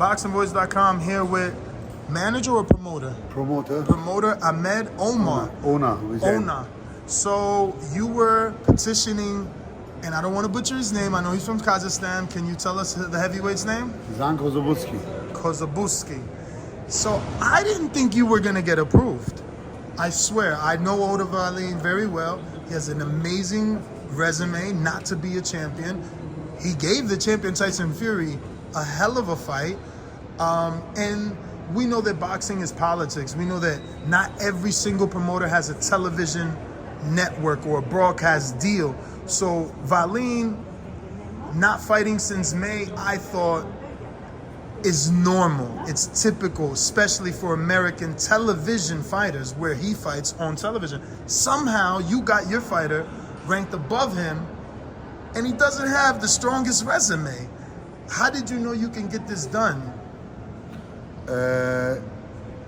ThaBoxingvoice.com here with manager or promoter? Promoter. Promoter Ahmet Omar. Öner. So you were petitioning, and I don't want to butcher his name. I know he's from Kazakhstan. Can you tell us the heavyweight's name? Zhan Kossobutskiy. Kossobutskiy. So I didn't think you were gonna get approved. I swear, I know Otavalin very well. He has an amazing resume not to be a champion. He gave the champion Tyson Fury a hell of a fight. And we know that boxing is politics. We know that not every single promoter has a television network or a broadcast deal. So Valin not fighting since May, I thought, is normal. It's typical, especially for American television fighters where he fights on television. Somehow you got your fighter ranked above him and he doesn't have the strongest resume. How did you know you can get this done? I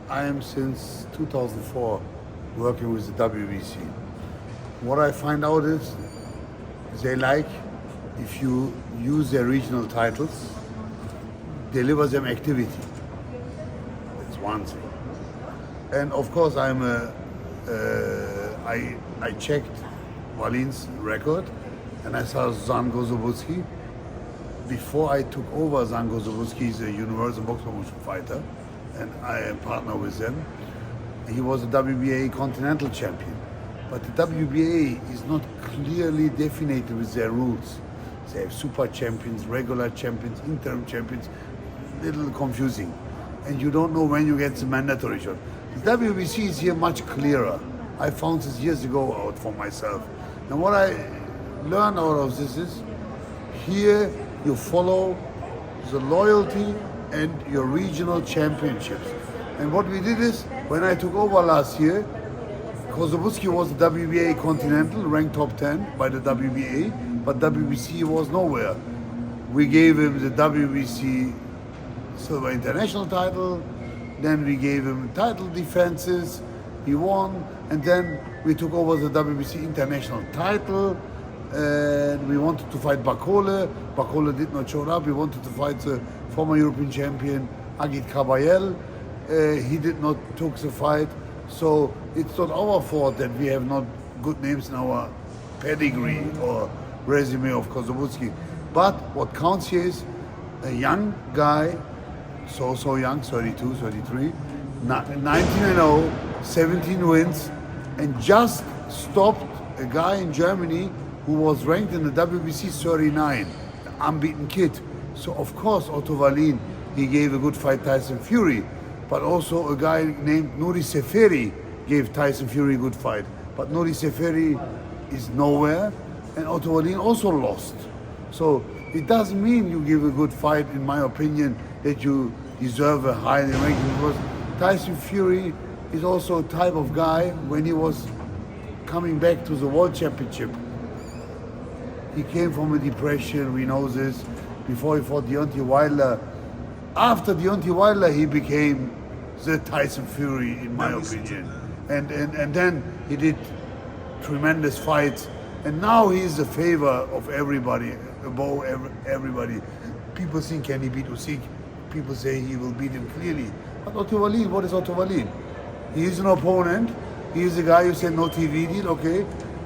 am since 2004 working with the WBC. What I find out is they like if you use their regional titles, deliver them activity. That's one thing. And of course I checked Valin's record and I saw Zhan Kossobutskiy. Before I took over, Zhan Kossobutskiy is a universal box promotion fighter and I am partner with them. He was a WBA continental champion. But the WBA is not clearly defined with their rules. They have super champions, regular champions, interim champions, little confusing. And you don't know when you get the mandatory shot. The WBC is here much clearer. I found this years ago out for myself. And what I learned out of this is, here you follow the loyalty and your regional championships. And what we did is, when I took over last year, Kossobutskiy was the WBA Continental, ranked top 10 by the WBA, but WBC was nowhere. We gave him the WBC Silver International title, then we gave him title defenses, he won, and then we took over the WBC International title, and we wanted to fight Bakole. Bakole did not show up. We wanted to fight the former European champion Agit Kabayel. He did not took the fight. So it's not our fault that we have not good names in our pedigree or resume of Kossobutskiy. But what counts here is a young guy, so young, 32, 33, 19-0, 17 wins, and just stopped a guy in Germany who was ranked in the WBC 39, the unbeaten kid. So of course Otto Wallin, he gave a good fight Tyson Fury, but also a guy named Nuri Seferi gave Tyson Fury a good fight. But Nuri Seferi is nowhere, and Otto Wallin also lost. So it doesn't mean you give a good fight, in my opinion, that you deserve a high ranking, because Tyson Fury is also a type of guy, when he was coming back to the World Championship, he came from a depression, we know this, before he fought Deontay Wilder. After Deontay Wilder, he became the Tyson Fury, in my opinion. And then he did tremendous fights. And now he's the favor of everybody, above everybody. People think, can he beat Usyk? People say he will beat him clearly. But Otto Wallin, what is Otto Wallin? He is an opponent. He is a guy who said no TV deal, okay.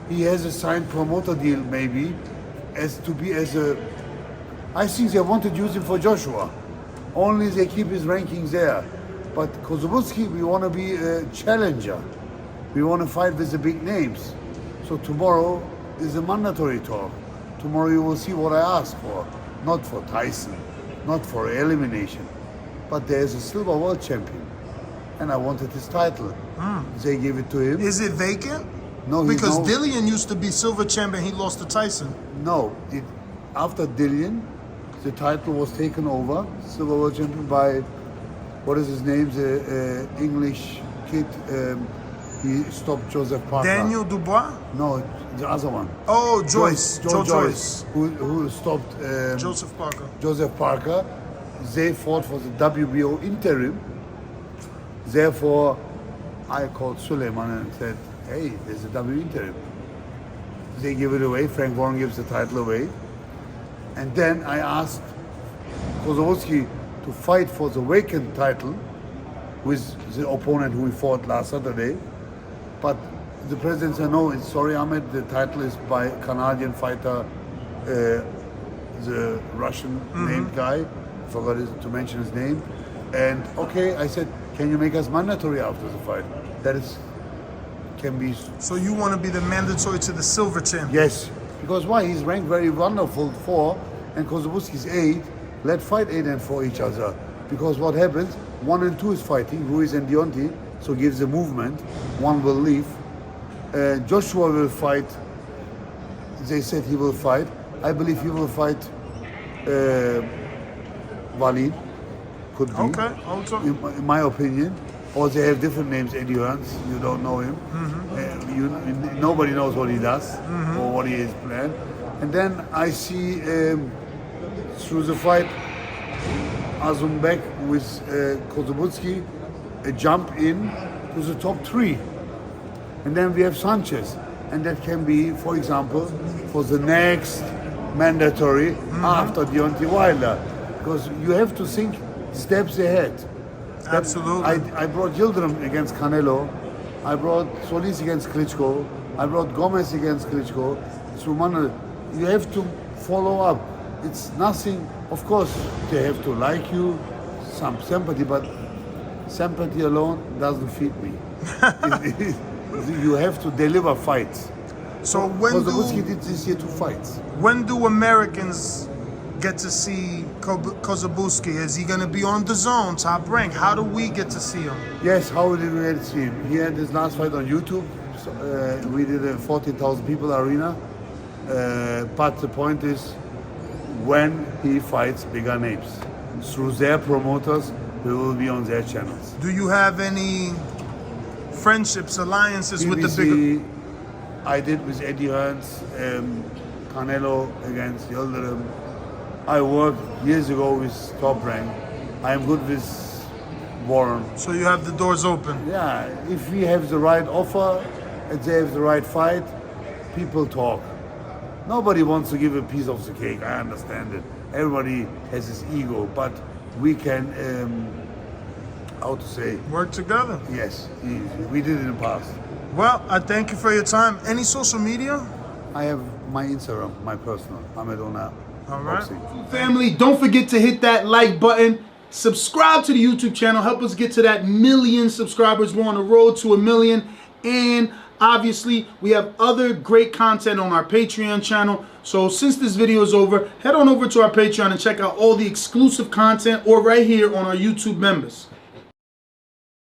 He has a signed promoter deal, maybe, I think they wanted to use him for Joshua. Only they keep his rankings there. But Kossobutskiy, we want to be a challenger. We want to fight with the big names. So tomorrow is a mandatory talk. Tomorrow you will see what I asked for. Not for Tyson, not for elimination. But there's a silver world champion. And I wanted his title. They gave it to him. Is it vacant? No, because Dillian used to be silver champion. He lost to Tyson. No, after Dillian, the title was taken over, silver world champion, by, what is his name, the English kid. He stopped Joseph Parker. Daniel Dubois? No, the other one. Oh, Joyce. Joyce. Who stopped Joseph Parker. Joseph Parker. They fought for the WBO interim. Therefore, I called Suleiman and said, hey, there's a W interim. They give it away. Frank Warren gives the title away. And then I asked Kossobutskiy to fight for the vacant title with the opponent who we fought last Saturday. But the president said, no, sorry Ahmet, the title is by Canadian fighter, the Russian named guy, forgot to mention his name. And okay, I said, can you make us mandatory after the fight? That is, can be. So you want to be the mandatory to the silver champion? Yes, because why? He's ranked very wonderful 4, and Kossobutskiy's 8. Let's fight 8 and 4 each other. Because what happens, 1 and 2 is fighting, Ruiz and Deontay, so gives the movement. One will leave. Joshua will fight. They said he will fight. I believe he will fight Wallin. Could be. Okay. In my opinion. Or they have different names. Eddie Hearns, you don't know him. Nobody knows what he does or what he has planned. And then I see through the fight Azumbek with Kossobutskiy a jump in to the top 3. And then we have Sanchez. And that can be, for example, for the next mandatory after Deontay Wilder. Because you have to think steps ahead. Absolutely. I brought Yildirim against Canelo. I brought Solis against Klitschko. I brought Gomez against Klitschko. You have to follow up. It's nothing. Of course, they have to like you, some sympathy, but sympathy alone doesn't feed me. You have to deliver fights. So Kossobutskiy did this year 2 fights. when do Americans get to see Kossobutskiy? Is he going to be on Dazn, Top Rank? How do we get to see him? Yes, how did we get to see him? He had his last fight on YouTube. So, we did a 40,000 people arena. But the point is, when he fights bigger names, through their promoters, we will be on their channels. Do you have any friendships, alliances with the BBC, bigger? I did with Eddie Hearns, Canelo against Yildirim. I worked years ago with Top Rank. I am good with Warren. So you have the doors open. Yeah, if we have the right offer and they have the right fight, people talk. Nobody wants to give a piece of the cake, I understand it. Everybody has his ego, but we can, how to say? Work together. Yes, we did it in the past. Well, I thank you for your time. Any social media? I have my Instagram, my personal, Ahmet Öner. All right. Boxing. Family, don't forget to hit that like button. Subscribe to the YouTube channel. Help us get to that 1 million subscribers. We're on the road to 1 million. And obviously, we have other great content on our Patreon channel. So since this video is over, head on over to our Patreon and check out all the exclusive content or right here on our YouTube members.